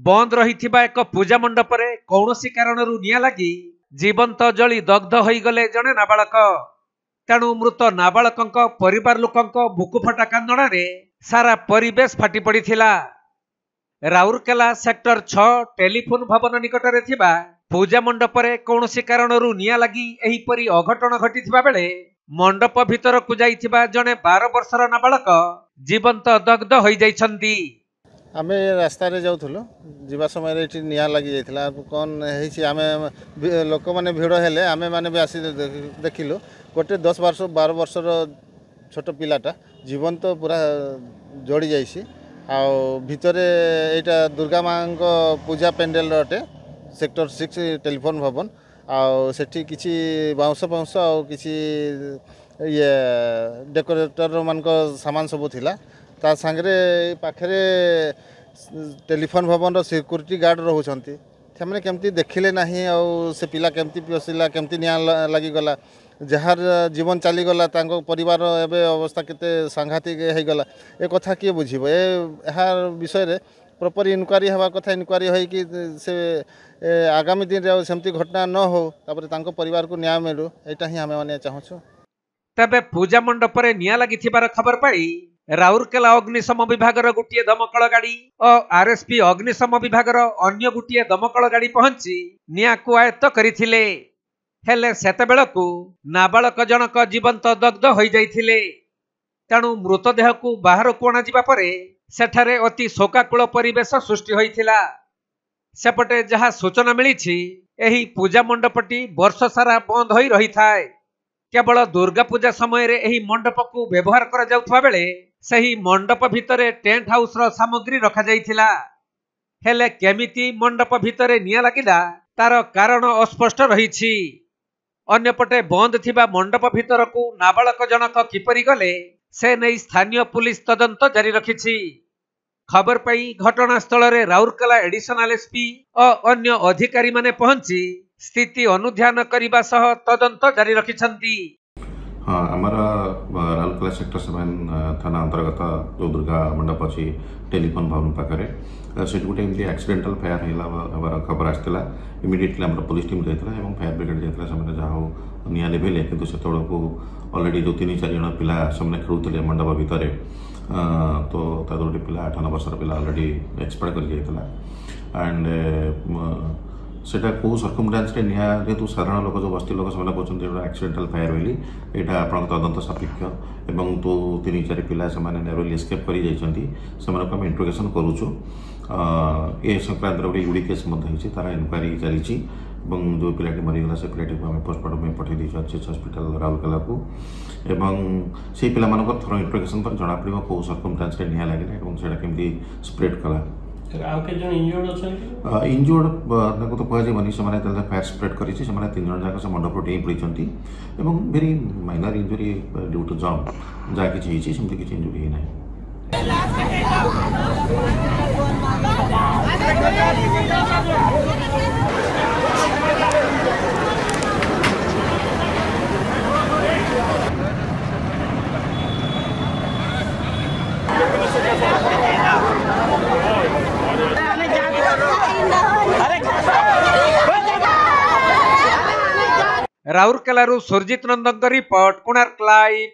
बंद रही एक पूजा मंडप रे कौनसी कारणरू निया लगी जीवंत जली दग्ध हो गले जड़े नाबालक। तेणु मृत नाबालक परिवार लोक बुकुफटा कांदण सारा परिवेश फाटी पड़ा। राउरकेला सेक्टर 6 टेलीफोन भवन निकट में पूजा मंडप रे कौनसी कारणरू निया लगी एहीपरी अघटन घटी बेले मंडप भितर को जाइथिबा जने 12 वर्षर नाबालक जीवंत दग्ध हो जाइछंती। आमे रास्ता रे जाउथलो जीवा समय रे इठी निया लागि जाइथिला कोन हेछि आमे लोक माने भिड़ हेले आमे माने भी आसी देखिलु गोटे 10-12 वर्षर छोट पिलाटा जीवंत पूरा जोड़ी जाइछि आ भितरे एटा दुर्गा मां को पूजा पेंडेल अटे सेक्टर 6 टेलीफोन भवन आ सेठी किछि बाउंस बाउंस आ किछि ये डेकोरेटर मान को सामान सब थिला ता संगरे पाखरे टेलीफोन भवन रो सिक्योरिटी गार्ड रहउछंती सेमने केमती देखिले नाही आ से पिला केमती पसिला केमती निया लागि गला जहार जीवन चली गला तांको परिवार एबे अवस्था केते सांघातिक हे गला ए कथा के बुझिबो एहार विषय रे प्रॉपर इनक्वारी हवा कथा इनक्वारी होई कि से आगामी दिन रे सेमती घटना न हो तापर तांको परिवार को न्याय मिलु एटा ही हमें माने चाहछु। तबे पूजा मंडप रे निया लागि थिबार खबर पाई राउरकेला अग्निशम विभाग गोटे दमकल गाड़ी और आरएसपी अग्निशम विभाग अन्य गोटे दमकल गाड़ी पहुंची निया को आयत्त करथिले। हेले सेतेबेलकु नाबालक जनक जीवंत दग्ध हो जाइथिले। तेणु मृतदेह को बाहर को अणा जिबा परे सेठारे अति शोकाकुल परिवेश सृष्टि होइथिला। सेपटे जहा सूचना मिली एही पूजा मंडपटी वर्ष सारा बंद होई रही थाए। केवल दुर्गा पूजा समय रे एही मंडप को व्यवहार करा जाउथबा बेले सही मंडप भितरे टेंट हाउस रो सामग्री रखा जाइथिला। हेले केमिति मंडप भितरे निया लागिला तार कारण अस्पष्ट रहिछि। अन्यपटे बंद थिबा मंडप भितर को नाबालक जनक किपरि गले से नहीं स्थानीय पुलिस तदंत जारी रखिछि। खबर पाई घटनास्थल रे राउरकेला एडिशनल एसपी और अन्य अधिकारी माने पहुंची स्थिति अनुध्यान करने सह तदंत जारी रखिछंती। हाँ हमारा राउरकेला सेक्टर 7 थाना अंतर्गत जो दुर्गा मंडप अच्छी टेलीफोन भवन पाखे से गोटे एमती एक्सीडेंटल फायर होगा खबर आसाला इमिडिएटली आम पुलिस टीम जाता है फायर ब्रिगेड जाता है जहाँ हो निया लेभेले कि से अलरेडी जो 3-4 जन पिला से खेलुले मंडप भितर तो तार गोटे पिला 8-9 वर्षर पिला अलरेडी एक्सपायर कर जाता एंड सेटा को सर्कमस्टांस रे निया जेतु साधारण लोक जो बस्ती लोक से कहते हैं एक्सीडेंटल फायर बोली यहाँ आप तदंत सापेक्ष एवं तो 3-4 पिला से नेरोली एस्केप कर आम इंट्रोगेशन करुचु ए संक्रांत गोटे यूडी केस तार इनक्वारी चली जो पिलाटी मरीगला से पिलाटी को आम पोस्टमार्टम पठे एचएच हॉस्पिटल राउरकेला को एवं से पिला थर इंट्रोगेशन पर जना पड़ो कौ सर्कमस्टांस रे निया लगे और केमती स्प्रेड कला इंजोर्ड तो कहनी से फायर स्प्रेड कर 3 जन जाक से मंडप डेई पड़ी very minor injury due to jump जहाँ किसी सेमती किसी इंजुरी ना। Rourkela Surajit Nandan report Konark live.